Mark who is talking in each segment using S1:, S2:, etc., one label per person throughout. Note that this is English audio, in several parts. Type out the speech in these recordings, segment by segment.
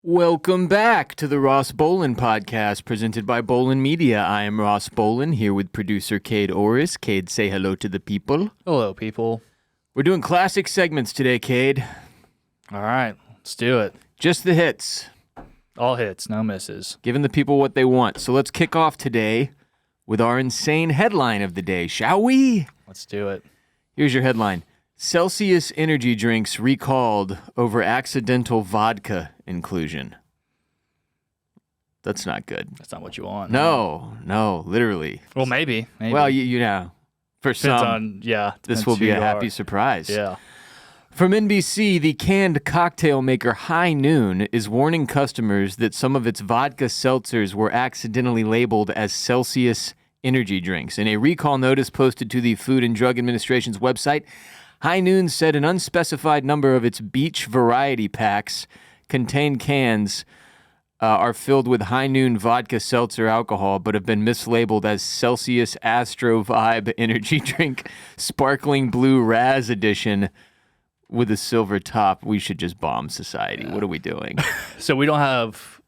S1: Welcome back to the Ross Bolin podcast presented by Bolin Media. I am Ross Bolin here with producer Kade Orris. Kade, say hello to the people.
S2: Hello, people.
S1: We're doing classic segments today, Kade.
S2: All right, let's do it.
S1: Just the hits.
S2: All hits, no misses.
S1: Giving the people what they want. So let's kick off today with our insane headline of the day, shall we?
S2: Let's do it.
S1: Here's your headline. Celsius energy drinks recalled over accidental vodka inclusion. That's not good.
S2: That's not what you want.
S1: No, literally.
S2: Well, maybe.
S1: Well, you know, for
S2: Depends
S1: some,
S2: on,
S1: this will be a happy surprise.
S2: Yeah.
S1: From NBC, the canned cocktail maker High Noon is warning customers that some of its vodka seltzers were accidentally labeled as Celsius energy drinks. In a recall notice posted to the Food and Drug Administration's website, High Noon said an unspecified number of its beach variety packs contain cans are filled with High Noon vodka seltzer alcohol, but have been mislabeled as Celsius Astro Vibe energy drink, sparkling blue Raz edition with a silver top. We should just bomb society. What are we doing?
S2: So we don't have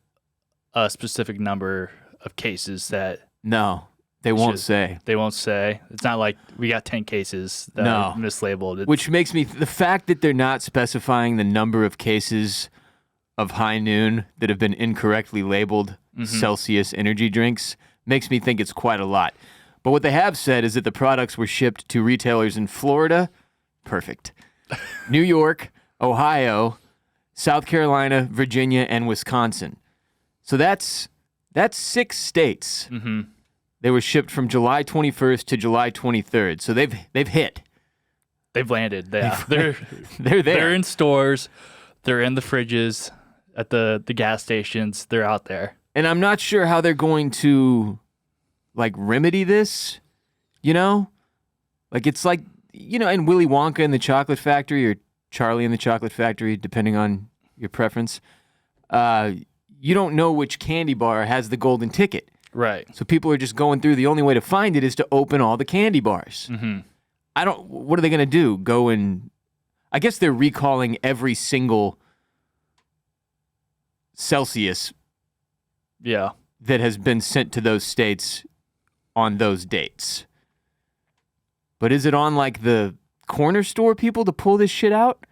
S2: a specific number of cases that...
S1: No. They won't say.
S2: They won't say. It's not like we got 10 cases that are mislabeled.
S1: Which makes me... The fact that they're not specifying the number of cases of High Noon that have been incorrectly labeled Celsius energy drinks makes me think it's quite a lot. But what they have said is that the products were shipped to retailers in Florida. Perfect. New York, Ohio, South Carolina, Virginia, and Wisconsin. So that's 6 states.
S2: Mm-hmm.
S1: They were shipped from July 21st to July 23rd. So they've hit.
S2: They've landed. They're
S1: there.
S2: They're in stores. They're in the fridges at the gas stations. They're out there.
S1: And I'm not sure how they're going to remedy this, you know? It's like, you know, in Willy Wonka and the Chocolate Factory or Charlie and the Chocolate Factory, depending on your preference. You don't know which candy bar has the golden ticket.
S2: Right.
S1: So people are just going through. The only way to find it is to open all the candy bars.
S2: Mm-hmm.
S1: What are they going to do? Go and... I guess they're recalling every single Celsius that has been sent to those states on those dates. But is it on the corner store people to pull this shit out?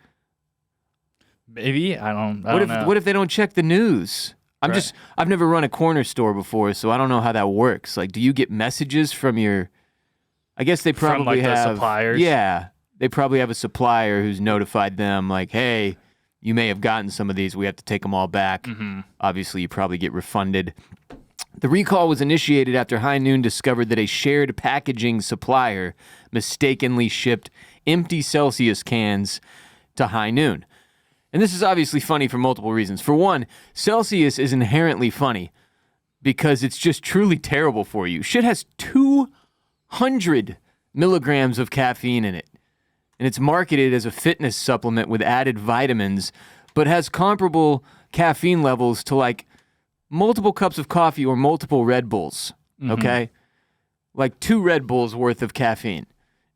S2: Maybe. I don't know.
S1: What if they don't check the news? I've never run a corner store before, so I don't know how that works. Do you get messages from your... I guess they probably
S2: from,
S1: have...
S2: the suppliers?
S1: Yeah. They probably have a supplier who's notified them, hey, you may have gotten some of these. We have to take them all back.
S2: Mm-hmm.
S1: Obviously, you probably get refunded. The recall was initiated after High Noon discovered that a shared packaging supplier mistakenly shipped empty Celsius cans to High Noon. And this is obviously funny for multiple reasons. For one, Celsius is inherently funny because it's just truly terrible for you. Shit has 200 milligrams of caffeine in it. And it's marketed as a fitness supplement with added vitamins, but has comparable caffeine levels to multiple cups of coffee or multiple Red Bulls, okay? 2 Red Bulls worth of caffeine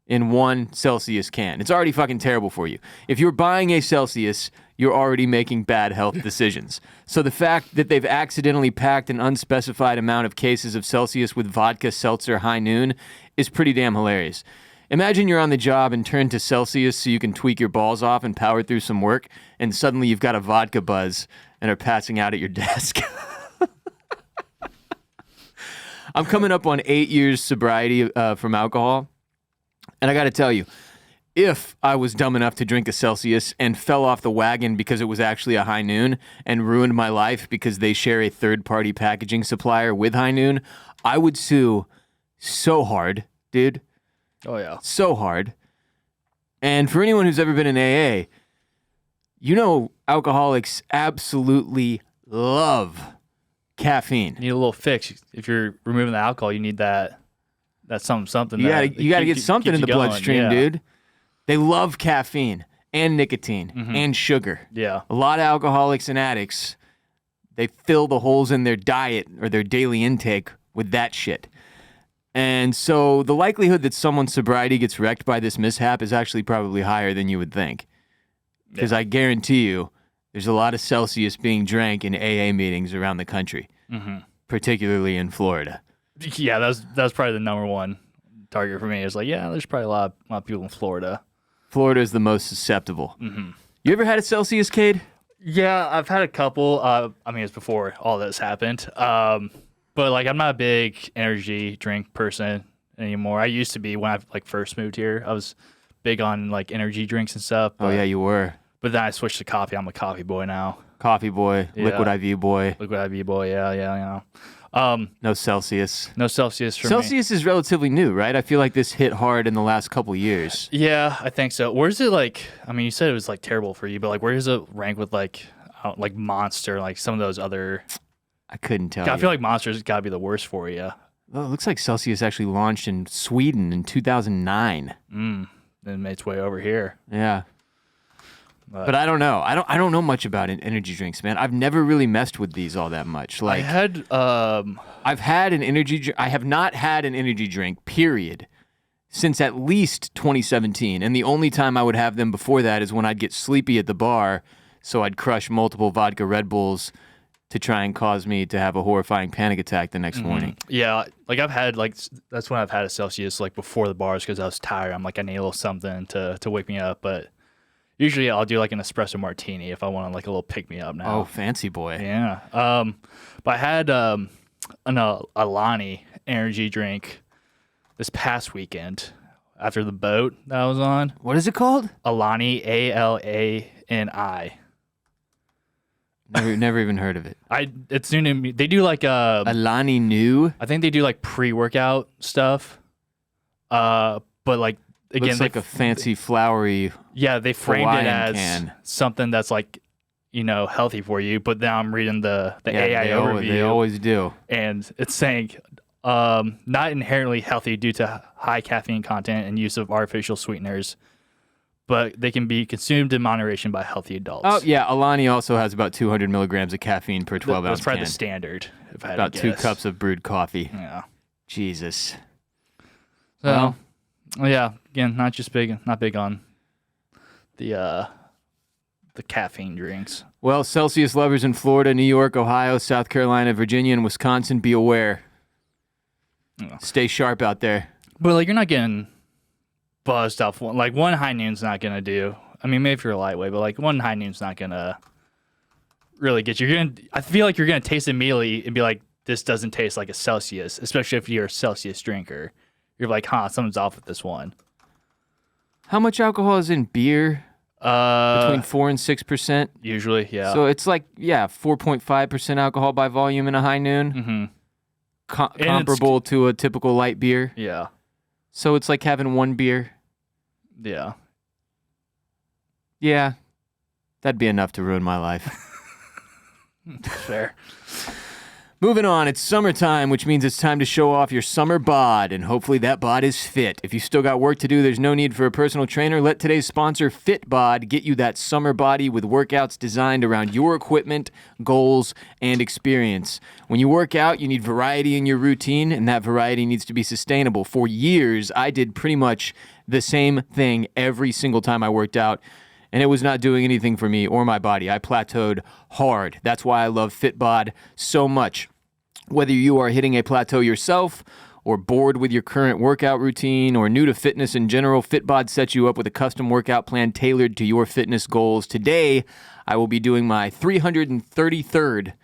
S1: in one Celsius can. It's already fucking terrible for you. If you're buying a Celsius, you're already making bad health decisions. So the fact that they've accidentally packed an unspecified amount of cases of Celsius with vodka seltzer High Noon is pretty damn hilarious. Imagine you're on the job and turn to Celsius so you can tweak your balls off and power through some work, and suddenly you've got a vodka buzz and are passing out at your desk. I'm coming up on 8 years sobriety from alcohol, and I got to tell you, if I was dumb enough to drink a Celsius and fell off the wagon because it was actually a High Noon and ruined my life because they share a third-party packaging supplier with High Noon, I would sue so hard, dude.
S2: Oh, yeah.
S1: So hard. And for anyone who's ever been in AA, you know alcoholics absolutely love caffeine.
S2: You need a little fix. If you're removing the alcohol, you need that something.
S1: You gotta get something in the bloodstream, dude. They love caffeine and nicotine and sugar.
S2: Yeah.
S1: A lot of alcoholics and addicts, they fill the holes in their diet or their daily intake with that shit. And so the likelihood that someone's sobriety gets wrecked by this mishap is actually probably higher than you would think. Because I guarantee you, There's a lot of Celsius being drank in AA meetings around the country, particularly in Florida.
S2: Yeah, that's probably the number one target for me. Is like, yeah, there's probably a lot of people in Florida.
S1: Florida is the most susceptible. You ever had a Celsius, Kade?
S2: Yeah, I've had a couple. I mean, it's before all this happened. But like, I'm not a big energy drink person anymore. I used to be when I like first moved here. I was big on like energy drinks and stuff.
S1: Oh yeah, you were.
S2: But then I switched to coffee. I'm a coffee boy now.
S1: Coffee boy,
S2: Yeah.
S1: liquid IV boy.
S2: Liquid IV boy. Yeah.
S1: No Celsius.
S2: No Celsius for me.
S1: Celsius is relatively new, right? I feel like this hit hard in the last couple years.
S2: Yeah, I think so. Where's it like? I mean, you said it was like terrible for you, but like, where does it rank with like Monster, like some of those other?
S1: I couldn't tell
S2: I
S1: you.
S2: feel like Monster's got to be the worst for you.
S1: Well, it looks like Celsius actually launched in Sweden in 2009.
S2: Then it made its way over here.
S1: Yeah. But I don't know. I don't know much about energy drinks, man. I've never really messed with these all that much. Like I've had an energy drink. I have not had an energy drink, period, since at least 2017. And the only time I would have them before that is when I'd get sleepy at the bar, so I'd crush multiple vodka Red Bulls to try and cause me to have a horrifying panic attack the next morning.
S2: Yeah, like I've had that's when I've had a Celsius like before the bars because I was tired. I'm like, I need a little something to wake me up. But usually I'll do like an espresso martini if I want like a little pick me up now.
S1: Oh, fancy boy.
S2: Yeah. But I had an Alani energy drink this past weekend after the boat that I was on.
S1: What is it called?
S2: Alani, Alani.
S1: Never even heard of it.
S2: It's new to me. They do like
S1: Alani New?
S2: I think they do like pre-workout stuff. But like again,
S1: Looks like a fancy flowery.
S2: yeah, they framed
S1: Hawaiian
S2: it as
S1: can.
S2: something that's like, healthy for you. But now I'm reading the AI overview.
S1: They always do.
S2: And it's saying not inherently healthy due to high caffeine content and use of artificial sweeteners, but they can be consumed in moderation by healthy adults.
S1: Oh, yeah. Alani also has about 200 milligrams of caffeine per 12 ounce
S2: That's probably
S1: can.
S2: the standard. If I had
S1: About
S2: to
S1: 2
S2: guess.
S1: cups of brewed coffee.
S2: Yeah.
S1: Jesus.
S2: So, yeah. Again, not big on the caffeine drinks.
S1: Well, Celsius lovers in Florida, New York, Ohio, South Carolina, Virginia, and Wisconsin, be aware. Stay sharp out there.
S2: But like, you're not getting buzzed off like one high noon's not gonna do. I mean, maybe if you're a lightweight, but like one high noon's not gonna really get you. I feel like you're gonna taste it immediately and be like, this doesn't taste like a Celsius, especially if you're a Celsius drinker. You're like, something's off with this one.
S1: How much alcohol is in beer? Between 4 and 6%.
S2: Usually, yeah.
S1: So it's like 4.5% alcohol by volume in a high noon. Comparable to a typical light beer.
S2: Yeah.
S1: So it's like having one beer.
S2: Yeah.
S1: Yeah, that'd be enough to ruin my life.
S2: Fair.
S1: Moving on, it's summertime, which means it's time to show off your summer bod, and hopefully that bod is fit. If you still got work to do, there's no need for a personal trainer. Let today's sponsor, FitBod, get you that summer body with workouts designed around your equipment, goals, and experience. When you work out, you need variety in your routine, and that variety needs to be sustainable. For years, I did pretty much the same thing every single time I worked out, and it was not doing anything for me or my body. I plateaued hard. That's why I love FitBod so much. Whether you are hitting a plateau yourself or bored with your current workout routine or new to fitness in general, FitBod sets you up with a custom workout plan tailored to your fitness goals. Today, I will be doing my 333rd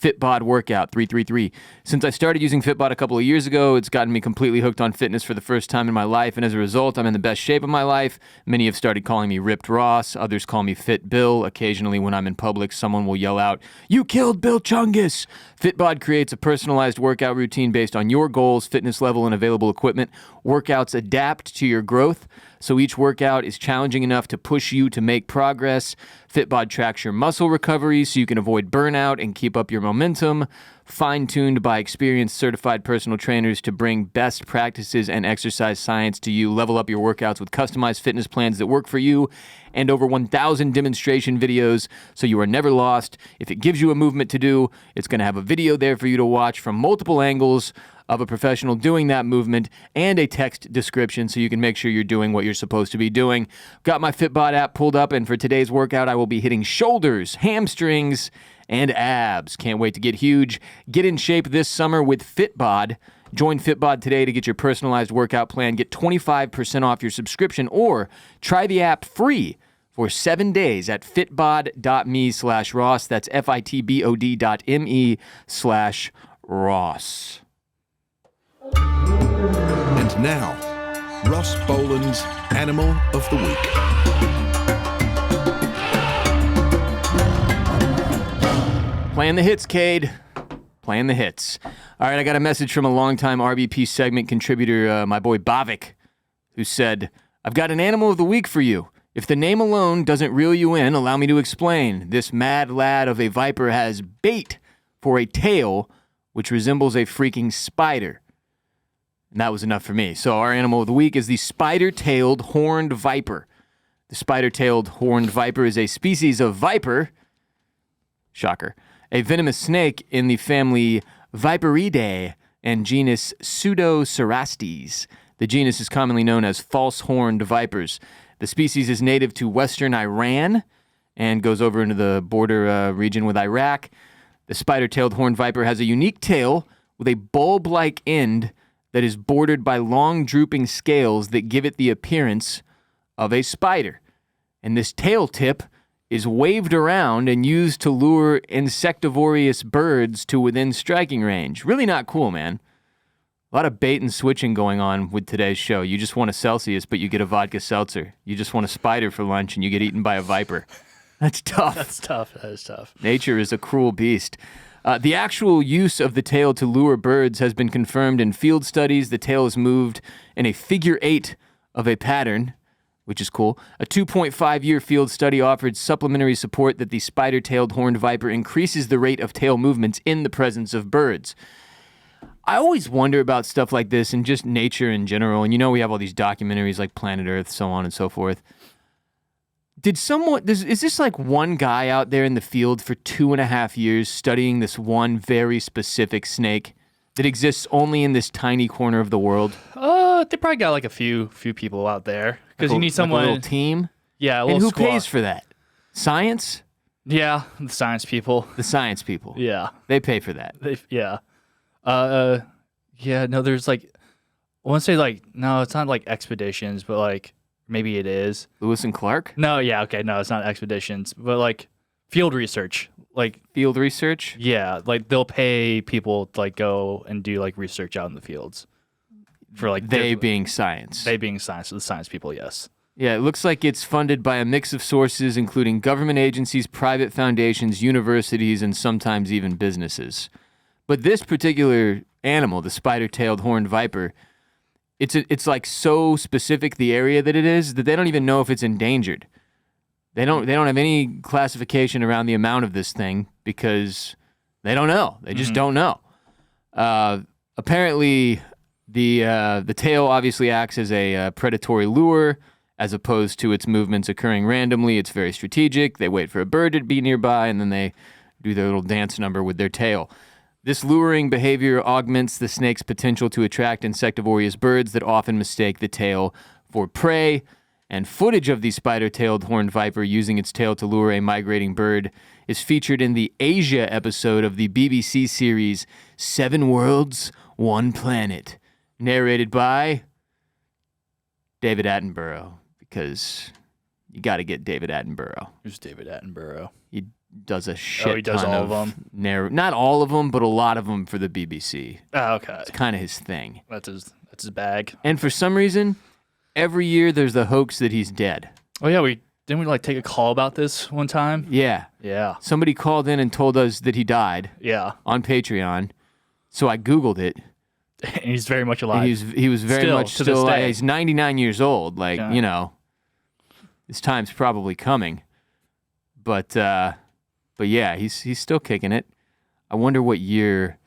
S1: FitBod workout, 333. Since I started using FitBod a couple of years ago, it's gotten me completely hooked on fitness for the first time in my life, and as a result, I'm in the best shape of my life. Many have started calling me Ripped Ross. Others call me Fit Bill. Occasionally, when I'm in public, someone will yell out, "You killed Bill Chungus!" FitBod creates a personalized workout routine based on your goals, fitness level, and available equipment. Workouts adapt to your growth, so each workout is challenging enough to push you to make progress. FitBod tracks your muscle recovery so you can avoid burnout and keep up your momentum. Fine-tuned by experienced certified personal trainers to bring best practices and exercise science to you. Level up your workouts with customized fitness plans that work for you and over 1,000 demonstration videos so you are never lost. If it gives you a movement to do, it's going to have a video there for you to watch from multiple angles of a professional doing that movement and a text description so you can make sure you're doing what you're supposed to be doing. Got my Fitbod app pulled up, and for today's workout, I will be hitting shoulders, hamstrings, and abs. Can't wait to get huge. Get in shape this summer with Fitbod. Join Fitbod today to get your personalized workout plan. Get 25% off your subscription or try the app free for 7 days at fitbod.me/Ross. That's fitbod.me/Ross.
S3: And now, Ross Boland's Animal of the Week.
S1: Playing the hits, Kade. Playing the hits. All right, I got a message from a longtime RBP segment contributor, my boy Bavik, who said, I've got an animal of the week for you. If the name alone doesn't reel you in, allow me to explain. This mad lad of a viper has bait for a tail which resembles a freaking spider. And that was enough for me. So our animal of the week is the spider-tailed horned viper. The spider-tailed horned viper is a species of viper, shocker, a venomous snake in the family Viperidae and genus Pseudocerastes. The genus is commonly known as false horned vipers. The species is native to western Iran and goes over into the border region with Iraq. The spider-tailed horned viper has a unique tail with a bulb-like end that is bordered by long drooping scales that give it the appearance of a spider. And this tail tip is waved around and used to lure insectivorous birds to within striking range. Really not cool, man. A lot of bait and switching going on with today's show. You just want a Celsius, but you get a vodka seltzer. You just want a spider for lunch, and you get eaten by a viper. That's tough.
S2: That's tough. That is tough.
S1: Nature is a cruel beast. The actual use of the tail to lure birds has been confirmed in field studies. The tail is moved in a figure 8 of a pattern, which is cool. A 2.5-year field study offered supplementary support that the spider-tailed horned viper increases the rate of tail movements in the presence of birds. I always wonder about stuff like this and just nature in general. And we have all these documentaries like Planet Earth, so on and so forth. Is this like one guy out there in the field for 2.5 years studying this one very specific snake that exists only in this tiny corner of the world?
S2: They probably got like a few people out there because you need someone.
S1: Like a little team?
S2: Yeah, a little
S1: And who
S2: squad.
S1: pays for that? Science?
S2: Yeah, the science people.
S1: The science people.
S2: Yeah.
S1: They pay for that.
S2: Yeah. Yeah, no, there's like, I want to say like, no, it's not like expeditions, but like, maybe it is.
S1: Lewis and Clark?
S2: No, yeah, okay, no, it's not expeditions, but like field research. Like,
S1: Field research?
S2: yeah, like they'll pay people to like go and do like research out in the fields. For like
S1: They being science.
S2: They being science, the science people, yes.
S1: Yeah, it looks like it's funded by a mix of sources, including government agencies, private foundations, universities, and sometimes even businesses. But this particular animal, the spider-tailed horned viper, it's like so specific the area that it is that they don't even know if it's endangered. They don't have any classification around the amount of this thing because they don't know. They just don't know. Apparently, the tail obviously acts as a predatory lure as opposed to its movements occurring randomly. It's very strategic. They wait for a bird to be nearby, and then they do their little dance number with their tail. This luring behavior augments the snake's potential to attract insectivorous birds that often mistake the tail for prey. And footage of the spider-tailed horned viper using its tail to lure a migrating bird is featured in the Asia episode of the BBC series 7 Worlds, 1 Planet, narrated by David Attenborough, because you got to get David Attenborough.
S2: Who's David Attenborough?
S1: He does a shit
S2: he does
S1: ton
S2: all
S1: of
S2: of them?
S1: not all of them, but a lot of them for the BBC.
S2: Oh, okay.
S1: It's kind of his thing.
S2: That's his bag.
S1: And for some reason, every year there's the hoax that he's dead.
S2: Oh yeah, didn't we like take a call about this one time?
S1: Yeah.
S2: Yeah.
S1: Somebody called in and told us that he died
S2: Yeah.
S1: on Patreon. So I Googled it.
S2: And he's very much alive.
S1: He was very much
S2: to this
S1: still
S2: day.
S1: he's 99 years old. Like,
S2: Yeah.
S1: his time's probably coming. But yeah, he's still kicking it. I wonder what year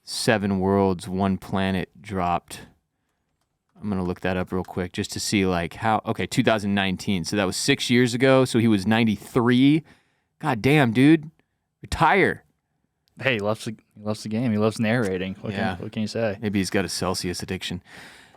S1: 7 Worlds, 1 Planet dropped. I'm going to look that up real quick just to see like how. Okay, 2019. So that was 6 years ago. So he was 93. God damn, dude. Retire.
S2: Hey, he loves the game. He loves narrating. What can you say?
S1: Maybe he's got a Celsius addiction.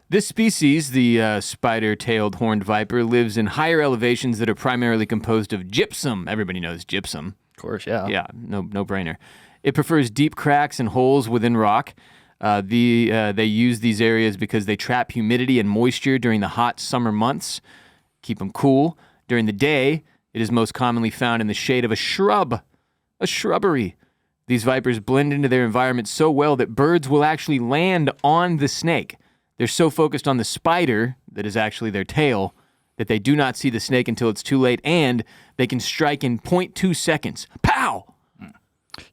S1: This species, the spider-tailed horned viper, lives in higher elevations that are primarily composed of gypsum. Everybody knows gypsum.
S2: Of course, yeah.
S1: Yeah, no brainer. It prefers deep cracks and holes within rock. They use these areas because they trap humidity and moisture during the hot summer months, keep them cool. During the day, it is most commonly found in the shade of a shrubbery. These vipers blend into their environment so well that birds will actually land on the snake. They're so focused on the spider, that is actually their tail, that they do not see the snake until it's too late, and they can strike in 0.2 seconds. Pow!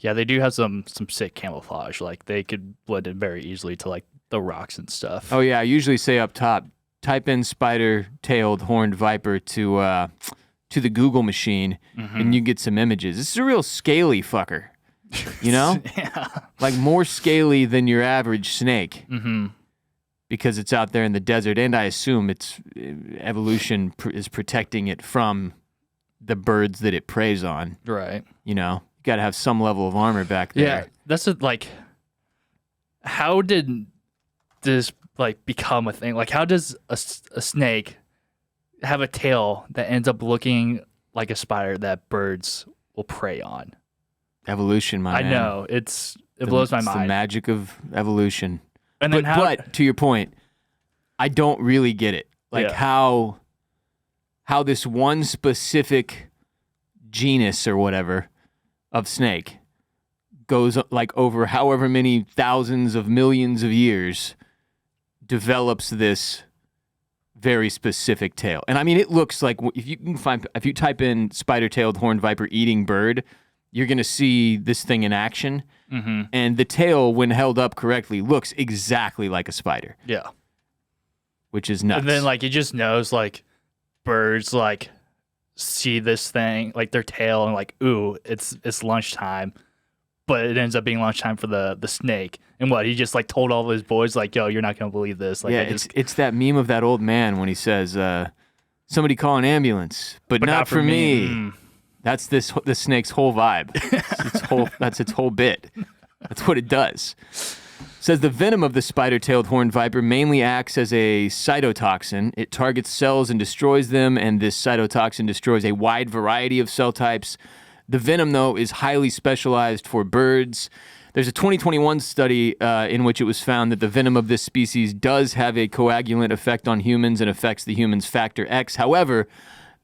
S2: Yeah, they do have some sick camouflage. Like, they could blend in very easily to, like, the rocks and stuff.
S1: Oh, yeah, I usually say up top, type in spider-tailed horned viper to the Google machine, and you get some images. This is a real scaly fucker. You know?
S2: Yeah.
S1: Like more scaly than your average snake.
S2: Mm-hmm.
S1: Because it's out there in the desert, and I assume it's evolution is protecting it from the birds that it preys on.
S2: Right.
S1: You know? You got to have some level of armor back there.
S2: Yeah. That's how did this, like, become a thing? Like, how does a snake have a tail that ends up looking like a spider that birds will prey on?
S1: Evolution, my man.
S2: I know. It blows my
S1: It's
S2: mind.
S1: the magic of evolution.
S2: And then
S1: but to your point, I don't really get it. Like how this one specific genus or whatever of snake goes like over however many thousands of millions of years develops this very specific tail. And I mean, it looks like if you type in spider-tailed horned viper eating bird, you're going to see this thing in action.
S2: Mm-hmm.
S1: And the tail, when held up correctly, looks exactly like a spider.
S2: Yeah.
S1: Which is nuts.
S2: And then, like, it just knows, like, birds, like, see this thing, like, their tail, and, like, ooh, it's lunchtime. But it ends up being lunchtime for the snake. And what, he just, like, told all of his boys, like, yo, you're not going to believe this. Like,
S1: yeah, it's that meme of that old man when he says, somebody call an ambulance, but not for me.
S2: Mm.
S1: That's the snake's whole vibe. That's its whole bit. That's what it does. Says the venom of the spider-tailed horned viper mainly acts as a cytotoxin. It targets cells and destroys them, and this cytotoxin destroys a wide variety of cell types. The venom, though, is highly specialized for birds. There's a 2021 study in which it was found that the venom of this species does have a coagulant effect on humans and affects the human's factor X. However,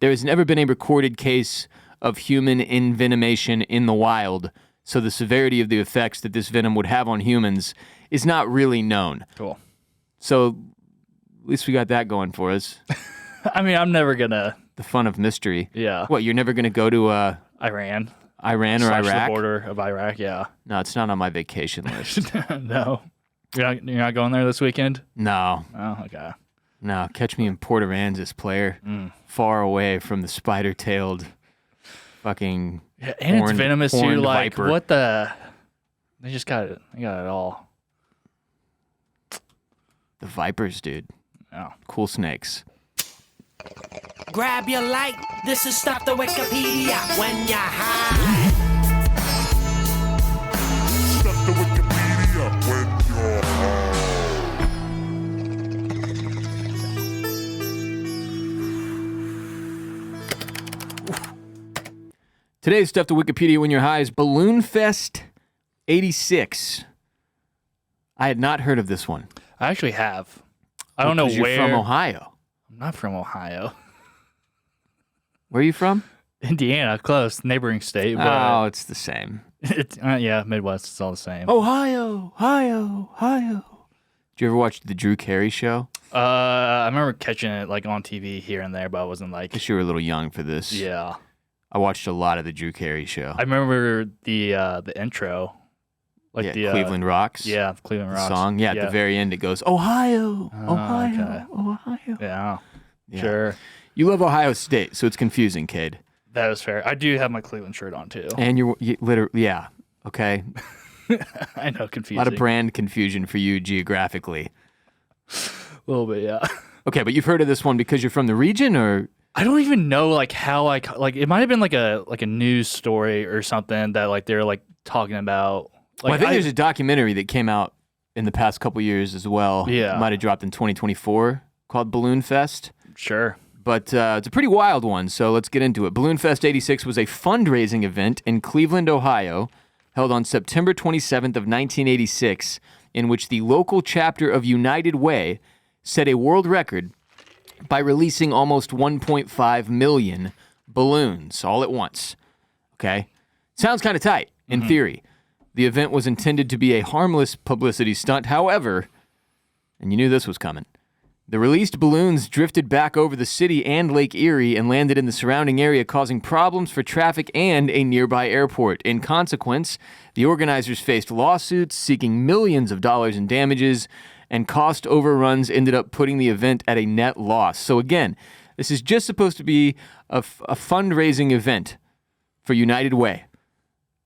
S1: there has never been a recorded case of human envenomation in the wild, so the severity of the effects that this venom would have on humans is not really known.
S2: Cool.
S1: So at least we got that going for us.
S2: I mean, I'm never gonna.
S1: The fun of mystery.
S2: Yeah.
S1: What, you're never going to go to
S2: Iran
S1: or
S2: /
S1: Iraq?
S2: the border of Iraq, yeah.
S1: No, it's not on my vacation list.
S2: No. You're not going there this weekend?
S1: No.
S2: Oh, okay.
S1: No, catch me in Port Aransas, player. Far away from the spider-tailed fucking
S2: and it's venomous too.
S1: horned
S2: Like,
S1: viper.
S2: what the? They just got it. They got it all.
S1: The vipers, dude.
S2: Oh.
S1: Cool snakes.
S4: Grab your light, this is Stuff the Wikipedia when you're high.
S3: Stuff the Wikipedia when you're high.
S1: Today's Stuff to Wikipedia when you're high is Balloon Fest 86. I had not heard of this one.
S2: I actually have. I don't know
S1: Because
S2: where.
S1: You're from Ohio.
S2: I'm not from Ohio.
S1: Where are you from?
S2: Indiana, close, neighboring state. But
S1: Oh, it's the same.
S2: yeah, Midwest, it's all the same.
S1: Ohio. Did you ever watch the Drew Carey show?
S2: I remember catching it like on TV here and there, but I wasn't like.
S1: Guess you were a little young for this.
S2: Yeah,
S1: I watched a lot of the Drew Carey show.
S2: I remember the intro, like the
S1: Cleveland Rocks.
S2: Yeah, the Cleveland
S1: The
S2: Rocks
S1: song. Yeah, at the very end it goes, Ohio,
S2: okay.
S1: Ohio.
S2: Yeah,
S1: Yeah.
S2: sure.
S1: You love Ohio State, so it's confusing, Cade.
S2: That is fair. I do have my Cleveland shirt on too.
S1: And you literally, yeah, okay.
S2: I know,
S1: A
S2: confusing.
S1: lot of brand confusion for you geographically.
S2: A little bit, yeah.
S1: Okay, but you've heard of this one because you're from the region, or
S2: I don't even know like how like it might have been like a news story or something that like they're like talking about
S1: Well, I think there's a documentary that came out in the past couple years as well.
S2: Yeah.
S1: It might have dropped in 2024 called Balloon Fest.
S2: Sure.
S1: But it's a pretty wild one, so let's get into it. Balloon Fest 86 was a fundraising event in Cleveland, Ohio, held on September 27th of 1986, in which the local chapter of United Way set a world record by releasing almost 1.5 million balloons all at once. Okay? Sounds kind of tight, in theory. The event was intended to be a harmless publicity stunt, however, and you knew this was coming, the released balloons drifted back over the city and Lake Erie and landed in the surrounding area, causing problems for traffic and a nearby airport. In consequence, the organizers faced lawsuits seeking millions of dollars in damages, and cost overruns ended up putting the event at a net loss. So again, this is just supposed to be a fundraising event for United Way,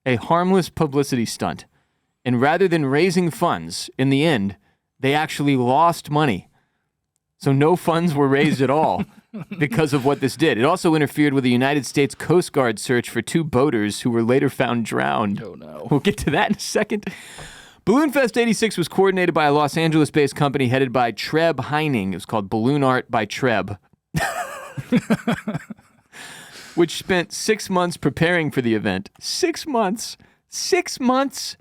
S1: a harmless publicity stunt. And rather than raising funds, in the end, they actually lost money. So no funds were raised at all because of what this did. It also interfered with the United States Coast Guard search for 2 boaters who were later found drowned.
S2: Oh, no.
S1: We'll get to that in a second. Balloon Fest 86 was coordinated by a Los Angeles-based company headed by Treb Heining. It was called Balloon Art by Treb, which spent 6 months preparing for the event. 6 months. 6 months?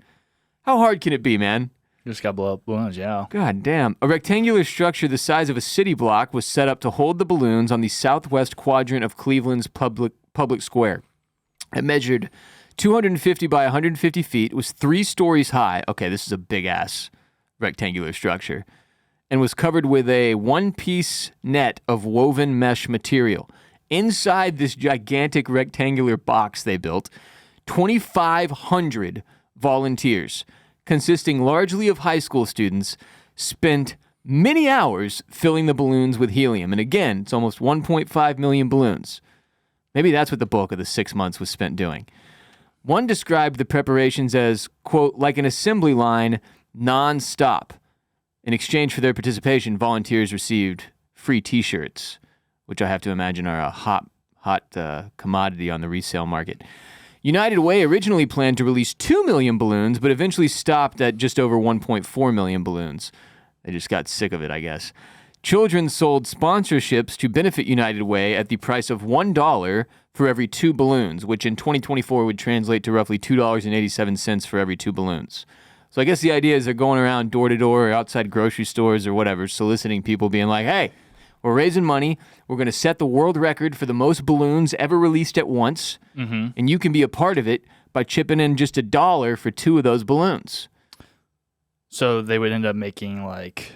S1: How hard can it be, man?
S2: Just got blow up balloons, yeah.
S1: God damn. A rectangular structure the size of a city block was set up to hold the balloons on the southwest quadrant of Cleveland's public square. It measured 250 by 150 feet, was 3 stories high. Okay, this is a big-ass rectangular structure. And was covered with a one-piece net of woven mesh material. Inside this gigantic rectangular box they built, 2,500 volunteers, consisting largely of high school students, spent many hours filling the balloons with helium. And again, it's almost 1.5 million balloons. Maybe that's what the bulk of the 6 months was spent doing. One described the preparations as, quote, like an assembly line non-stop. In exchange for their participation, volunteers received free T-shirts, which I have to imagine are a hot commodity on the resale market. United Way originally planned to release 2 million balloons, but eventually stopped at just over 1.4 million balloons. They just got sick of it, I guess. Children sold sponsorships to benefit United Way at the price of $1 for every 2 balloons, which in 2024 would translate to roughly $2.87 for every 2 balloons. So I guess the idea is they're going around door to door or outside grocery stores or whatever, soliciting people, being like, hey, we're raising money. We're going to set the world record for the most balloons ever released at once. Mm-hmm. And you can be a part of it by chipping in just $1 for 2 of those balloons.
S2: So they would end up making like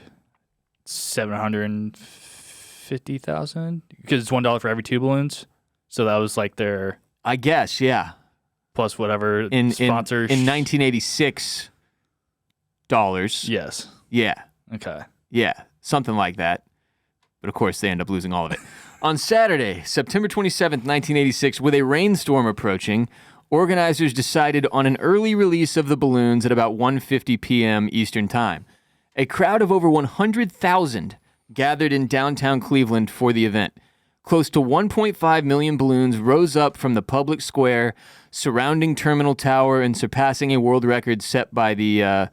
S2: 750,000 because it's $1 for every 2 balloons. So that was like their,
S1: I guess, yeah.
S2: plus whatever
S1: In
S2: sponsors.
S1: 1986 dollars.
S2: Yes.
S1: Yeah.
S2: Okay.
S1: Yeah. Something like that. But of course, they end up losing all of it. On Saturday, September 27th, 1986, with a rainstorm approaching, organizers decided on an early release of the balloons at about 1:50 p.m. Eastern Time. A crowd of over 100,000 gathered in downtown Cleveland for the event. Close to 1.5 million balloons rose up from the public square surrounding Terminal Tower and surpassing a world record set by the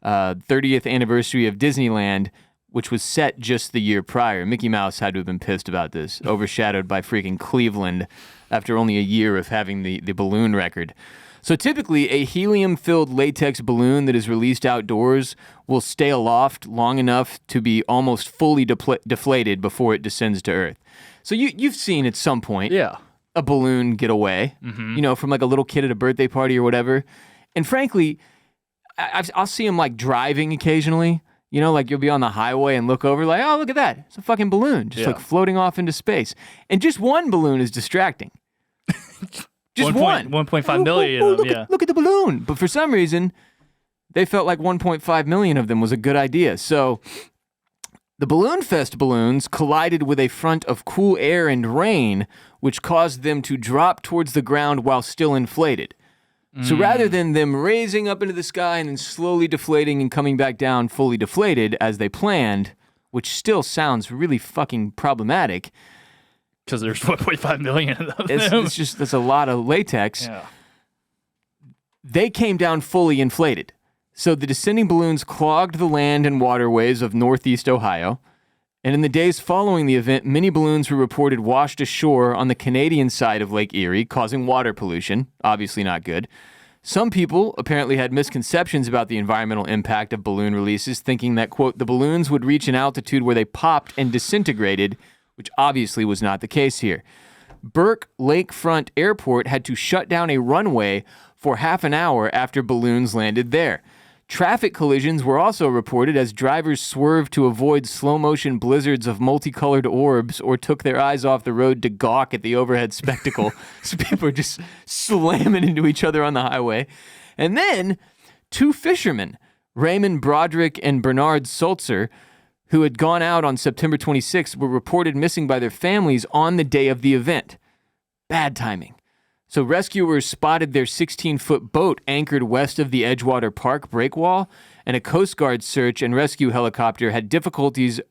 S1: 30th anniversary of Disneyland, which was set just the year prior. Mickey Mouse had to have been pissed about this, overshadowed by freaking Cleveland after only a year of having the balloon record. So typically, a helium-filled latex balloon that is released outdoors will stay aloft long enough to be almost fully deflated before it descends to Earth. So you've seen at some point a balloon get away, from like a little kid at a birthday party or whatever. And frankly, I'll see them like driving occasionally. Like you'll be on the highway and look over like, oh, look at that. It's a fucking balloon just like floating off into space. And just one balloon is distracting. Just
S2: 1.5 million of them,
S1: look at the balloon. But for some reason, they felt like 1.5 million of them was a good idea. So the Balloon Fest balloons collided with a front of cool air and rain, which caused them to drop towards the ground while still inflated. So rather than them raising up into the sky and then slowly deflating and coming back down fully deflated as they planned, which still sounds really fucking problematic.
S2: Because there's 1.5 million of them.
S1: It's just, that's a lot of latex.
S2: Yeah.
S1: they came down fully inflated. So the descending balloons clogged the land and waterways of northeast Ohio. And in the days following the event, many balloons were reported washed ashore on the Canadian side of Lake Erie, causing water pollution. Obviously not good. Some people apparently had misconceptions about the environmental impact of balloon releases, thinking that, quote, the balloons would reach an altitude where they popped and disintegrated, which obviously was not the case here. Burke Lakefront Airport had to shut down a runway for half an hour after balloons landed there. Traffic collisions were also reported as drivers swerved to avoid slow-motion blizzards of multicolored orbs or took their eyes off the road to gawk at the overhead spectacle. So people are just slamming into each other on the highway. And then 2 fishermen, Raymond Broderick and Bernard Sulzer, who had gone out on September 26th, were reported missing by their families on the day of the event. Bad timing. So rescuers spotted their 16-foot boat anchored west of the Edgewater Park breakwall, and a Coast Guard search and rescue helicopter had difficulties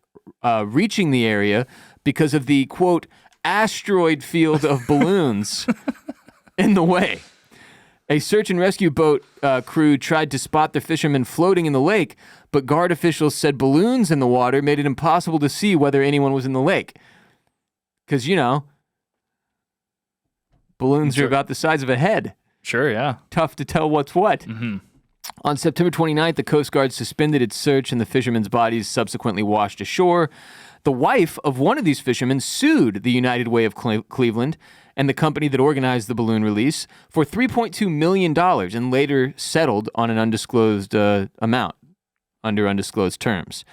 S1: reaching the area because of the, quote, asteroid field of balloons in the way. A search and rescue boat crew tried to spot the fishermen floating in the lake, but guard officials said balloons in the water made it impossible to see whether anyone was in the lake. Because, you know, balloons are about the size of a head.
S2: Sure, yeah.
S1: Tough to tell what's what.
S2: Mm-hmm.
S1: On September 29th, the Coast Guard suspended its search and the fishermen's bodies subsequently washed ashore. The wife of one of these fishermen sued the United Way of Cleveland and the company that organized the balloon release for $3.2 million and later settled on an undisclosed amount under undisclosed terms.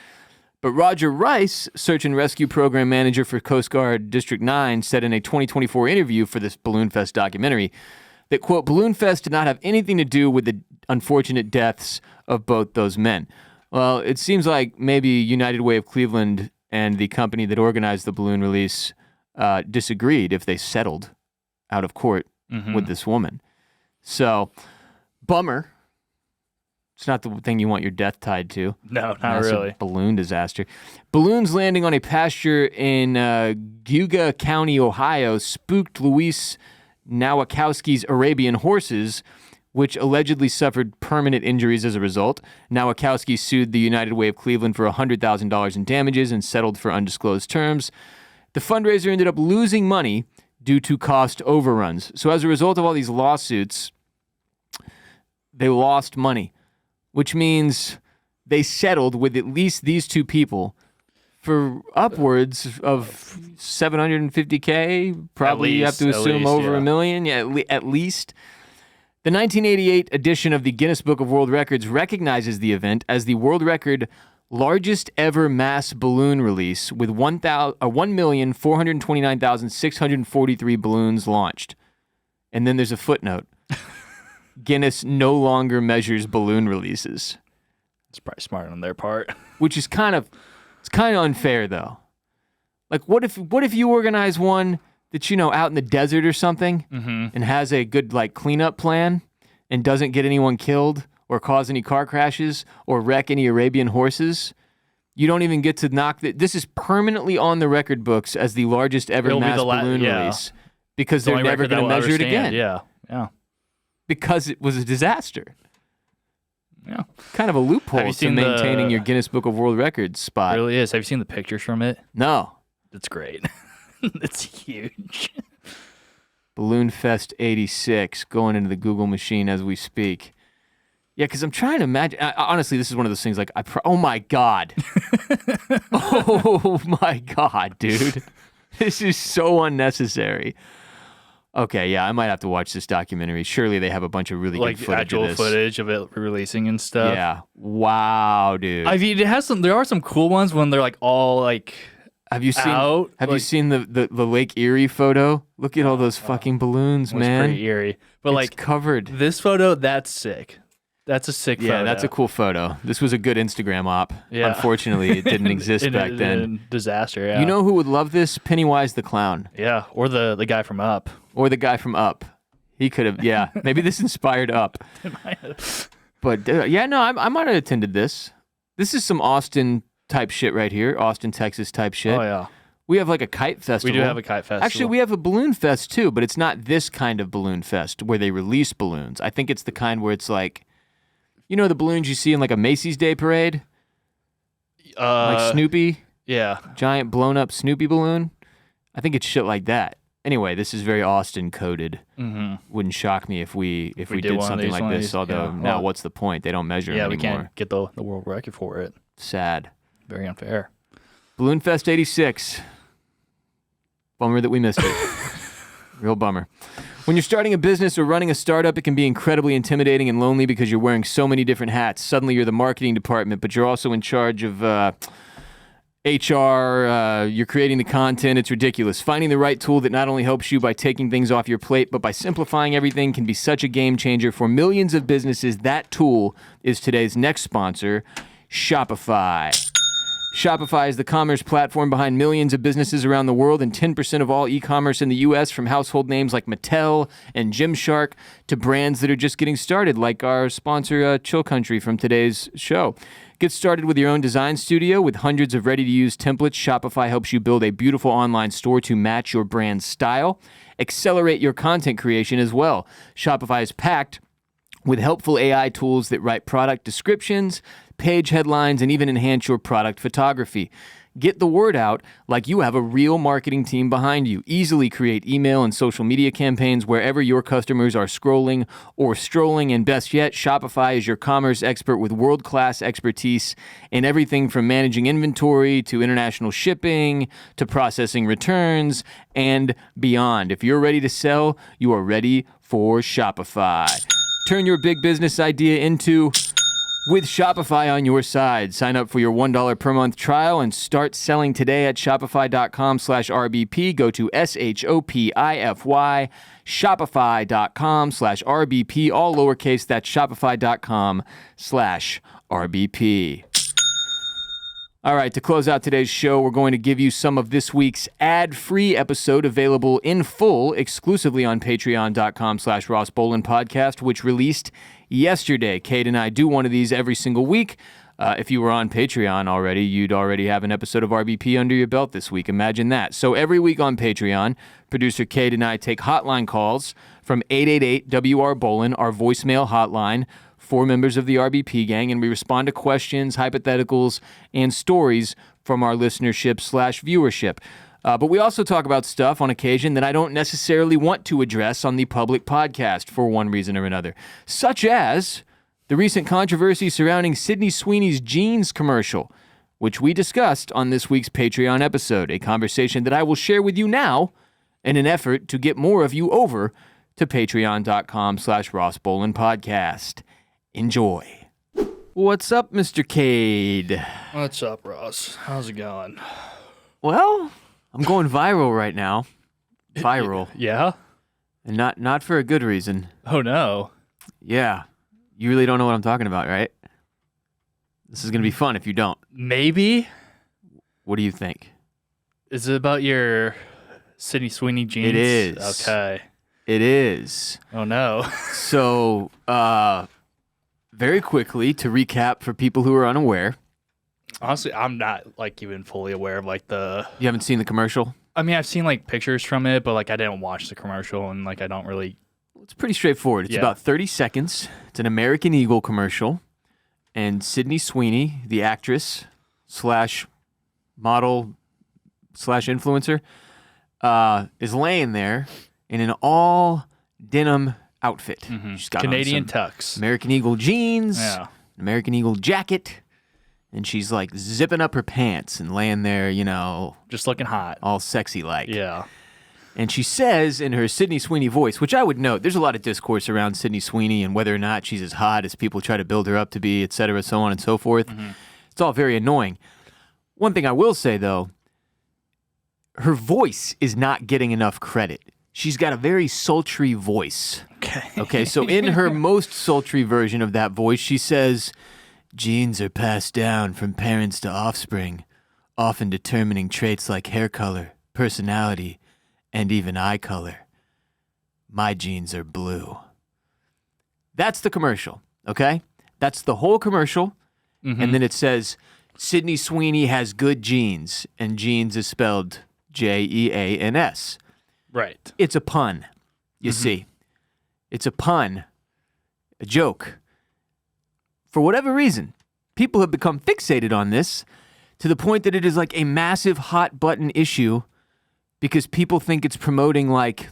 S1: But Roger Rice, search and rescue program manager for Coast Guard District 9, said in a 2024 interview for this Balloon Fest documentary that, quote, Balloon Fest did not have anything to do with the unfortunate deaths of both those men. Well, it seems like maybe United Way of Cleveland and the company that organized the balloon release disagreed if they settled out of court with this woman. So, bummer. It's not the thing you want your death tied to.
S2: No, not
S1: Massive
S2: really.
S1: Balloon disaster. Balloons landing on a pasture in Geauga County, Ohio, spooked Luis Nowakowski's Arabian horses, which allegedly suffered permanent injuries as a result. Nowakowski sued the United Way of Cleveland for $100,000 in damages and settled for undisclosed terms. The fundraiser ended up losing money due to cost overruns. So as a result of all these lawsuits, they lost money, which means they settled with at least these 2 people for upwards of $750K. Probably you have to assume over $1 million. Yeah, at least. The 1988 edition of the Guinness Book of World Records recognizes the event as the world record largest ever mass balloon release with 1,429,643 balloons launched. And then there's a footnote. Guinness no longer measures balloon releases.
S2: It's probably smart on their part.
S1: Which is kind of unfair though. Like what if you organize one that's, you know, out in the desert or something and has a good like cleanup plan and doesn't get anyone killed or cause any car crashes or wreck any Arabian horses? You don't even get to knock this is permanently on the record books as the largest ever
S2: It'll be
S1: mass
S2: the
S1: balloon release because they're never going to measure it again.
S2: Yeah.
S1: Because it was a disaster.
S2: Yeah.
S1: Kind of a loophole to maintaining
S2: the-
S1: your Guinness Book of World Records spot.
S2: It really is. Have you seen the pictures from it?
S1: No.
S2: It's great. It's huge.
S1: Balloon Fest 86 going into the Google machine as we speak. Yeah, because I'm trying to imagine. Honestly, this is one of those things like, oh my God. Oh my God, dude. This is so unnecessary. Okay, yeah, I might have to watch this documentary. Surely they have a bunch of really
S2: Like
S1: good footage
S2: actual
S1: of this.
S2: footage of it releasing and stuff.
S1: Yeah. Wow, dude.
S2: I mean, it has some. There are some cool ones when they're like all like.
S1: Have you seen?
S2: out,
S1: Have you
S2: like-
S1: seen the Lake Erie photo? Look at all those fucking balloons,
S2: It was
S1: man.
S2: pretty eerie. But
S1: It's
S2: like
S1: covered.
S2: this photo, that's sick. That's a sick photo.
S1: Yeah, that's a cool photo. This was a good Instagram op.
S2: Yeah.
S1: Unfortunately, it didn't exist back then.
S2: Disaster. Yeah.
S1: You know who would love this? Pennywise the Clown.
S2: Yeah, or the guy from Up.
S1: Or the guy from Up. He could have, yeah. Maybe this inspired Up. But yeah, no, I might have attended this. This is some Austin type shit right here. Austin, Texas type shit.
S2: Oh yeah.
S1: We have like a kite festival.
S2: We do have a kite festival.
S1: Actually, we have a balloon fest too, but it's not this kind of balloon fest where they release balloons. I think it's the kind where it's like, you know, the balloons you see in like a Macy's Day Parade? Like Snoopy?
S2: Yeah.
S1: Giant blown up Snoopy balloon? I think it's shit like that. Anyway, this is very Austin coded.
S2: Mm-hmm.
S1: Wouldn't shock me if we
S2: did
S1: did
S2: one of
S1: something
S2: these,
S1: like
S2: one of
S1: this.
S2: these,
S1: Although
S2: yeah.
S1: now,
S2: Well,
S1: what's the point? They don't measure
S2: Yeah,
S1: them
S2: we
S1: anymore.
S2: can't get the world record for it.
S1: Sad.
S2: Very unfair.
S1: Balloon Fest 86. Bummer that we missed it. Real bummer. When you're starting a business or running a startup, it can be incredibly intimidating and lonely because you're wearing so many different hats. Suddenly you're the marketing department, but you're also in charge of HR, you're creating the content. It's ridiculous. Finding the right tool that not only helps you by taking things off your plate, but by simplifying everything can be such a game changer for millions of businesses. That tool is today's next sponsor, Shopify. Shopify is the commerce platform behind millions of businesses around the world and 10% of all e-commerce in the U.S., from household names like Mattel and Gymshark to brands that are just getting started, like our sponsor, Chill Country, from today's show. Get started with your own design studio. With hundreds of ready-to-use templates, Shopify helps you build a beautiful online store to match your brand's style. Accelerate your content creation as well. Shopify is packed with helpful AI tools that write product descriptions, page headlines, and even enhance your product photography. Get the word out like you have a real marketing team behind you. Easily create email and social media campaigns wherever your customers are scrolling or strolling. And best yet, Shopify is your commerce expert with world-class expertise in everything from managing inventory to international shipping to processing returns and beyond. If you're ready to sell, you are ready for Shopify. Turn your big business idea into with Shopify on your side. Sign up for your $1 per month trial and start selling today at shopify.com/RBP. Go to SHOPIFY, shopify.com/RBP, all lowercase. That's shopify.com/RBP. All right, to close out today's show, we're going to give you some of this week's ad-free episode available in full exclusively on patreon.com/Ross Bolin Podcast, which released yesterday. Kade and I do one of these every single week. If you were on Patreon already, you'd already have an episode of RBP under your belt this week. Imagine that. So every week on Patreon, producer Kade and I take hotline calls from 888-WR-BOLIN, our voicemail hotline, for members of the RBP gang, and we respond to questions, hypotheticals, and stories from our listenership/viewership. But we also talk about stuff on occasion that I don't necessarily want to address on the public podcast for one reason or another, such as the recent controversy surrounding Sydney Sweeney's jeans commercial, which we discussed on this week's Patreon episode, a conversation that I will share with you now in an effort to get more of you over to patreon.com/Ross Bolin Podcast. Enjoy. What's up, Mr. Kade?
S2: What's up, Ross? How's it going?
S1: Well, I'm going viral right now. Viral.
S2: Yeah?
S1: And not for a good reason.
S2: Oh, no.
S1: Yeah. You really don't know what I'm talking about, right? This is going to be fun if you don't.
S2: Maybe?
S1: What do you think?
S2: Is it about your Sydney Sweeney jeans?
S1: It is.
S2: Okay.
S1: It is.
S2: Oh, no.
S1: So, very quickly, to recap for people who are unaware.
S2: Honestly, I'm not, even fully aware of, the...
S1: You haven't seen the commercial?
S2: I mean, I've seen, pictures from it, but, I didn't watch the commercial, and, I don't really...
S1: It's pretty straightforward. It's about 30 seconds. It's an American Eagle commercial. And Sydney Sweeney, the actress / model / influencer, is laying there in an all denim outfit.
S2: Mm-hmm.
S1: She's got
S2: Canadian
S1: on some
S2: tux.
S1: American Eagle jeans,
S2: Yeah.
S1: an American Eagle jacket, and she's zipping up her pants and laying there,
S2: Just looking hot.
S1: all sexy like.
S2: Yeah.
S1: And she says in her Sydney Sweeney voice, which I would note, there's a lot of discourse around Sydney Sweeney and whether or not she's as hot as people try to build her up to be, et cetera, so on and so forth. Mm-hmm. It's all very annoying. One thing I will say, though, her voice is not getting enough credit. She's got a very sultry voice. Okay, so in her most sultry version of that voice, she says, "Genes are passed down from parents to offspring, often determining traits like hair color, personality, and even eye color. My genes are blue." That's the commercial, okay? That's the whole commercial. Mm-hmm. And then it says, Sydney Sweeney has good genes, and genes is spelled Jeans.
S2: Right.
S1: It's a pun, you see. It's a pun, a joke. For whatever reason, people have become fixated on this to the point that it is like a massive hot button issue because people think it's promoting like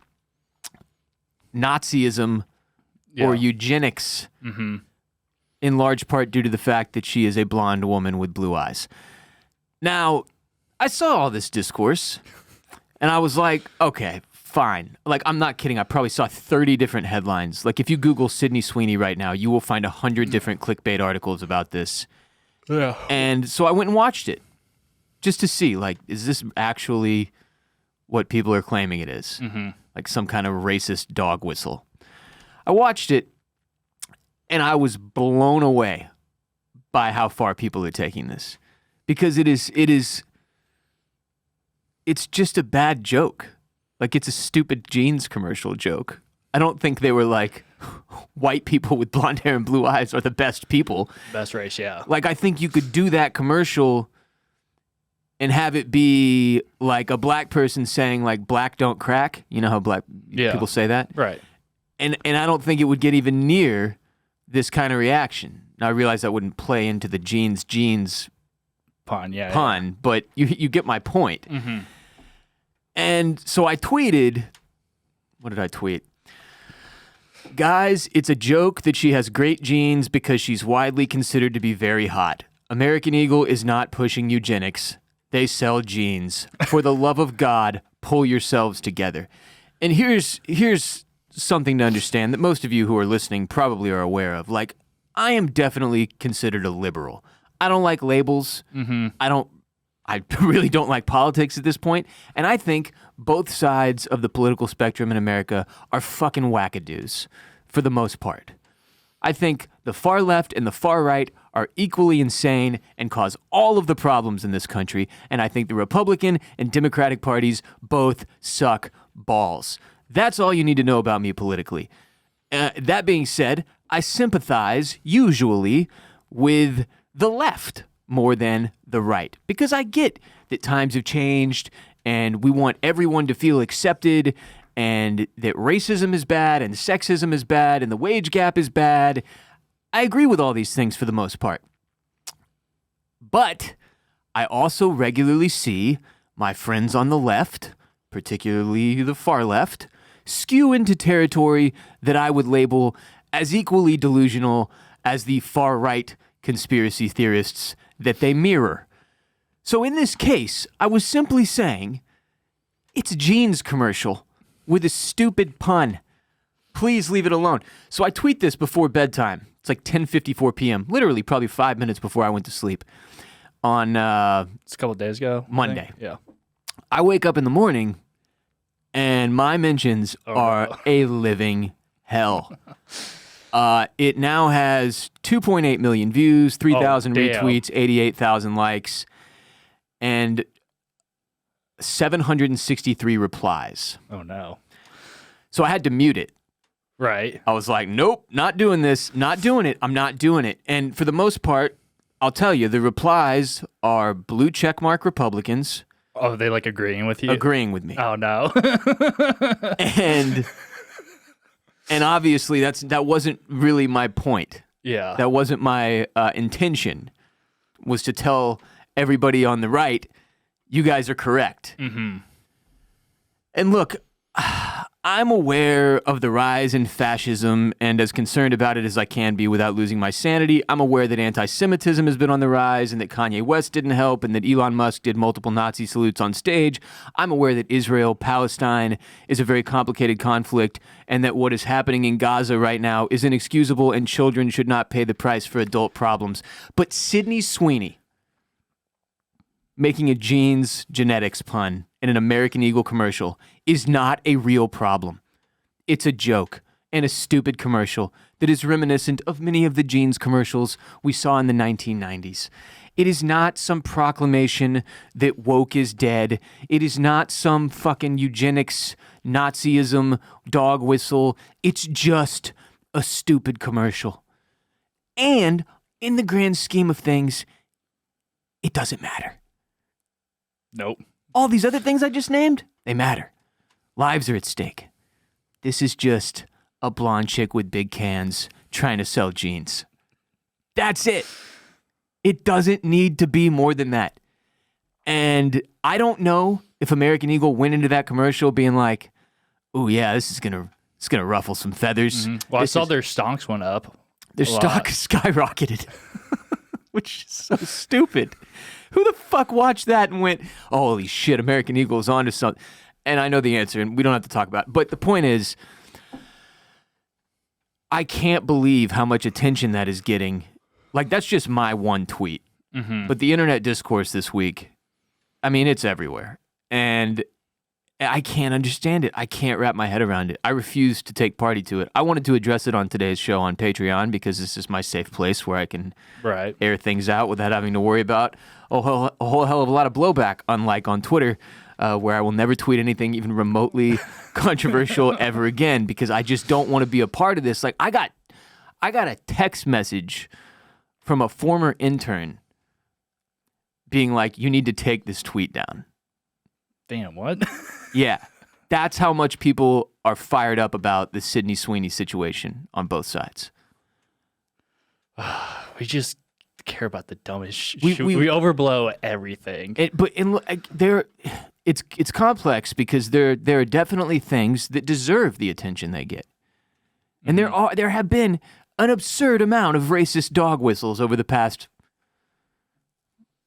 S1: Nazism or eugenics in large part due to the fact that she is a blonde woman with blue eyes. Now, I saw all this discourse and I was like, okay, fine. Like, I'm not kidding. I probably saw 30 different headlines. Like, if you Google Sydney Sweeney right now, you will find 100 different clickbait articles about this.
S2: Yeah.
S1: And so I went and watched it just to see, like, is this actually what people are claiming it is? Like some kind of racist dog whistle. I watched it and I was blown away by how far people are taking this because it's just a bad joke. Like, it's a stupid jeans commercial joke. I don't think they were like, white people with blonde hair and blue eyes are the best people.
S2: Best race, yeah.
S1: Like, I think you could do that commercial and have it be like a black person saying, like, black don't crack. You know how black people say that?
S2: Right.
S1: And I don't think it would get even near this kind of reaction. Now, I realize that wouldn't play into the jeans
S2: pun,
S1: but you get my point. And so I tweeted, what did I tweet? Guys, it's a joke that she has great genes because she's widely considered to be very hot. American Eagle is not pushing eugenics. They sell jeans. For the love of God, pull yourselves together. And here's something to understand that most of you who are listening probably are aware of. Like, I am definitely considered a liberal. I don't like labels. I really don't like politics at this point, and I think both sides of the political spectrum in America are fucking wackadoos for the most part. I think the far left and the far right are equally insane and cause all of the problems in this country, and I think the Republican and Democratic parties both suck balls. That's all you need to know about me politically. That being said, I sympathize usually with the left more than the right. Because I get that times have changed and we want everyone to feel accepted and that racism is bad and sexism is bad and the wage gap is bad. I agree with all these things for the most part. But I also regularly see my friends on the left, particularly the far left, skew into territory that I would label as equally delusional as the far right conspiracy theorists that they mirror. So in this case, I was simply saying, it's a jeans commercial with a stupid pun. Please leave it alone. So I tweet this before bedtime. It's like 10:54 p.m., literally probably 5 minutes before I went to sleep on
S2: It's a couple of days ago.
S1: Monday.
S2: Yeah.
S1: I wake up in the morning and my mentions are a living hell. It now has 2.8 million views, 3,000 retweets, 88,000 likes, and 763 replies.
S2: Oh, no.
S1: So I had to mute it.
S2: Right.
S1: I was like, nope, not doing this, not doing it, I'm not doing it. And for the most part, I'll tell you, the replies are blue checkmark Republicans.
S2: Oh, they like agreeing with you?
S1: Agreeing with me.
S2: Oh, no.
S1: And obviously that wasn't really my point.
S2: Yeah.
S1: That wasn't my intention, was to tell everybody on the right, you guys are correct. And look, I'm aware of the rise in fascism and as concerned about it as I can be without losing my sanity. I'm aware that anti-Semitism has been on the rise and that Kanye West didn't help and that Elon Musk did multiple Nazi salutes on stage. I'm aware that Israel-Palestine is a very complicated conflict and that what is happening in Gaza right now is inexcusable and children should not pay the price for adult problems. But Sydney Sweeney making a jeans genetics pun in an American Eagle commercial is not a real problem. It's a joke and a stupid commercial that is reminiscent of many of the jeans commercials we saw in the 1990s. It is not some proclamation that woke is dead. It is not some fucking eugenics, Nazism, dog whistle. It's just a stupid commercial. And in the grand scheme of things, it doesn't matter.
S2: Nope.
S1: All these other things I just named, they matter. Lives are at stake. This is just a blonde chick with big cans trying to sell jeans. That's it. It doesn't need to be more than that. And I don't know if American Eagle went into that commercial being like, "Oh yeah, this is gonna ruffle some feathers."
S2: Mm-hmm. Well, I saw their stonks went up.
S1: Their stock skyrocketed, which is so stupid. Who the fuck watched that and went, "Holy shit, American Eagle is onto something"? And I know the answer, and we don't have to talk about it. But the point is, I can't believe how much attention that is getting. Like, that's just my one tweet.
S2: Mm-hmm.
S1: But the internet discourse this week, I mean, it's everywhere. And I can't understand it. I can't wrap my head around it. I refuse to take party to it. I wanted to address it on today's show on Patreon because this is my safe place where I can air things out without having to worry about a whole hell of a lot of blowback, unlike on Twitter, where I will never tweet anything even remotely controversial ever again because I just don't want to be a part of this. Like, I got a text message from a former intern being like, "You need to take this tweet down."
S2: Damn, what?
S1: Yeah. That's how much people are fired up about the Sydney Sweeney situation on both sides.
S2: We just care about the dumbest shit.
S1: We
S2: overblow everything.
S1: It's complex because there are definitely things that deserve the attention they get. And there have been an absurd amount of racist dog whistles over the past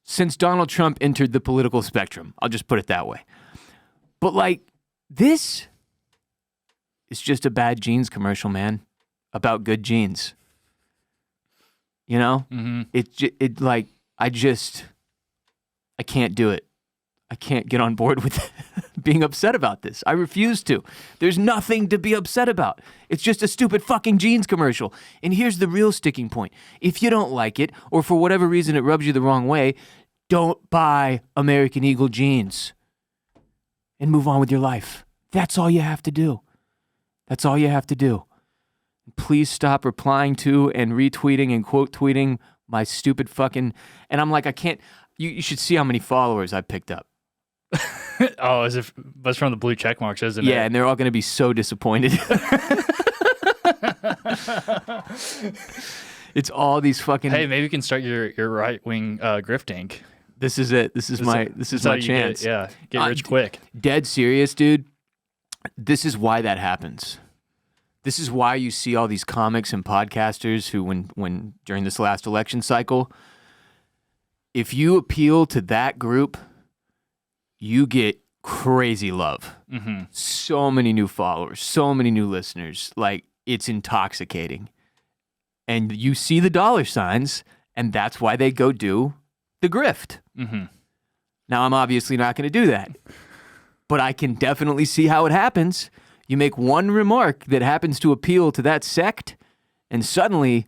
S1: since Donald Trump entered the political spectrum. I'll just put it that way. But like, this is just a bad jeans commercial, man, about good jeans. You know, I can't do it. I can't get on board with being upset about this. I refuse to. There's nothing to be upset about. It's just a stupid fucking jeans commercial. And here's the real sticking point. If you don't like it, or for whatever reason it rubs you the wrong way, don't buy American Eagle jeans and move on with your life. That's all you have to do. That's all you have to do. Please stop replying to and retweeting and quote tweeting my stupid fucking... And I'm like, I can't... You should see how many followers I picked up.
S2: Oh, that's from the blue check marks, isn't it?
S1: Yeah, and they're all going to be so disappointed. It's all these fucking...
S2: Hey, maybe you can start your right-wing grifting.
S1: This is it. This is my chance.
S2: Get rich quick.
S1: Dead serious, dude. This is why that happens. This is why you see all these comics and podcasters who, when during this last election cycle, if you appeal to that group, you get crazy love.
S2: Mm-hmm.
S1: So many new followers, so many new listeners. Like, it's intoxicating. And you see the dollar signs, and that's why they go do the grift.
S2: Mm-hmm.
S1: Now, I'm obviously not going to do that, but I can definitely see how it happens. You make one remark that happens to appeal to that sect, and suddenly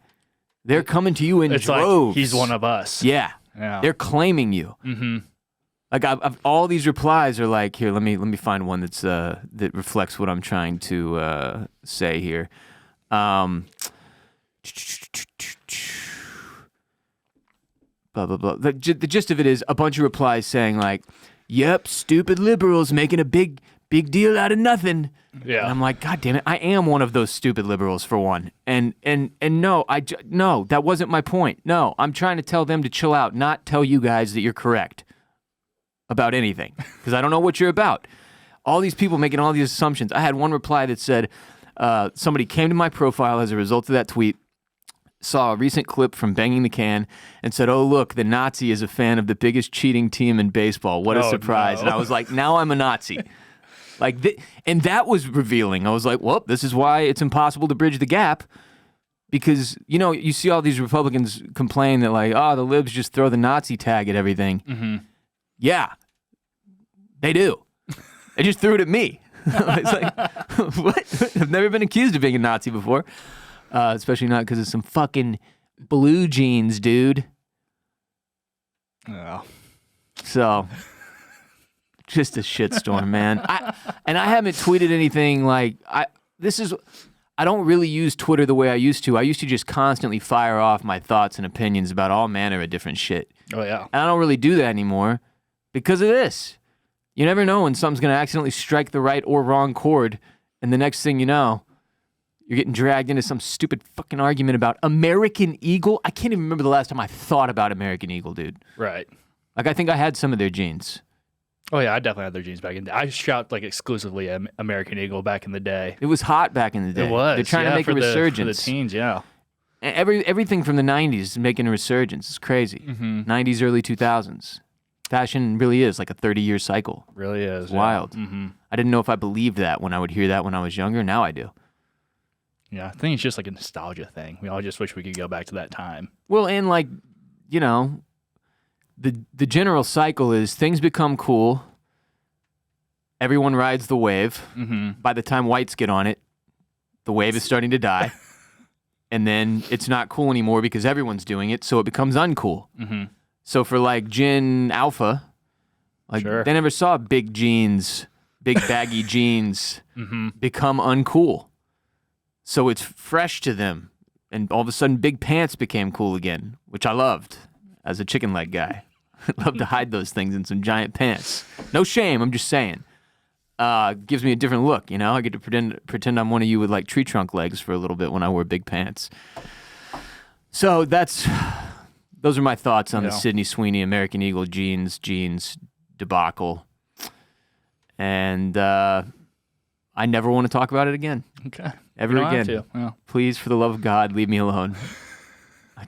S1: they're coming to you in
S2: it's
S1: droves.
S2: Like he's one of us.
S1: Yeah.
S2: Yeah.
S1: They're claiming you.
S2: Mm-hmm.
S1: Like, I've all these replies are like, here, let me find one that's that reflects what I'm trying to say here. Blah, blah, blah. The gist of it is a bunch of replies saying like, "Yep, stupid liberals making a big deal out of nothing."
S2: Yeah.
S1: And I'm like, God damn it, I am one of those stupid liberals for one. And no, no, that wasn't my point. No, I'm trying to tell them to chill out, not tell you guys that you're correct about anything, because I don't know what you're about. All these people making all these assumptions. I had one reply that said, somebody came to my profile as a result of that tweet, saw a recent clip from Banging the Can, and said, "Oh, look, the Nazi is a fan of the biggest cheating team in baseball. What a surprise." No. And I was like, now I'm a Nazi. And that was revealing. I was like, well, this is why it's impossible to bridge the gap, because, you know, you see all these Republicans complain that like, oh, the libs just throw the Nazi tag at everything.
S2: Mm-hmm.
S1: Yeah, they do. They just threw it at me. It's like, what? I've never been accused of being a Nazi before, especially not because of some fucking blue jeans, dude.
S2: Oh.
S1: So, just a shitstorm, man. I haven't tweeted anything like I don't really use Twitter the way I used to. I used to just constantly fire off my thoughts and opinions about all manner of different shit.
S2: Oh yeah.
S1: And I don't really do that anymore because of this. You never know when something's going to accidentally strike the right or wrong chord, and the next thing you know, you're getting dragged into some stupid fucking argument about American Eagle. I can't even remember the last time I thought about American Eagle, dude.
S2: Right.
S1: Like, I think I had some of their jeans.
S2: Oh, yeah, I definitely had their jeans back in the day. I shopped, like, exclusively American Eagle back in the day.
S1: It was hot back in the day.
S2: It was.
S1: They're trying to make a resurgence.
S2: For the teens, yeah.
S1: Everything from the 90s is making a resurgence. It's crazy. 90s, early 2000s. Fashion really is like a 30-year cycle.
S2: Really is.
S1: It's wild. I didn't know if I believed that when I would hear that when I was younger. Now I do.
S2: Yeah, I think it's just like a nostalgia thing. We all just wish we could go back to that time.
S1: Well, and like, you know, the general cycle is things become cool. Everyone rides the wave. By the time whites get on it, the wave is starting to die. And then it's not cool anymore because everyone's doing it, so it becomes uncool. So for like Gen Alpha, like they never saw big jeans, big baggy jeans become uncool. So it's fresh to them. And all of a sudden, big pants became cool again, which I loved as a chicken leg guy. I love to hide those things in some giant pants. No shame, I'm just saying. Gives me a different look, you know? I get to pretend I'm one of you with like tree trunk legs for a little bit when I wear big pants. So those are my thoughts on the Sydney Sweeney American Eagle jeans debacle. And I never want to talk about it again.
S2: Okay.
S1: Ever again. Please, for the love of God, leave me alone. I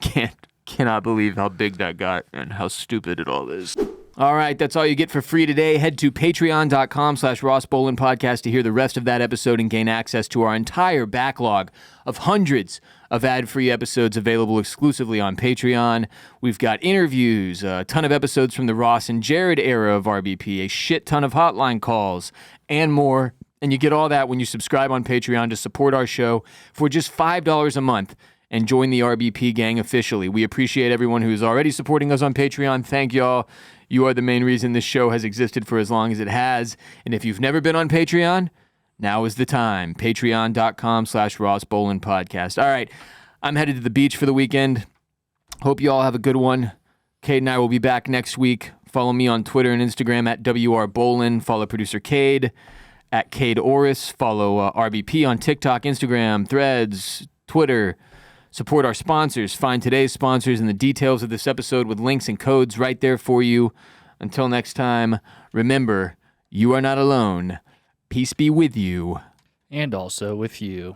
S1: cannot believe how big that got and how stupid it all is. All right, that's all you get for free today. Head to patreon.com/Ross Bolin Podcast to hear the rest of that episode and gain access to our entire backlog of hundreds of ad-free episodes available exclusively on Patreon. We've got interviews, a ton of episodes from the Ross and Jared era of RBP, a shit ton of hotline calls, and more. And you get all that when you subscribe on Patreon to support our show for just $5 a month and join the RBP gang officially. We appreciate everyone who is already supporting us on Patreon. Thank y'all. You are the main reason this show has existed for as long as it has. And if you've never been on Patreon, now is the time. Patreon.com/Ross Bolin Podcast. All right, I'm headed to the beach for the weekend. Hope you all have a good one. Kade and I will be back next week. Follow me on Twitter and Instagram at WRBolin. Follow producer Kade at Kade Orris. Follow RBP on TikTok, Instagram, Threads, Twitter. Support our sponsors. Find today's sponsors and the details of this episode with links and codes right there for you. Until next time, remember, you are not alone. Peace be with you.
S2: And also with you.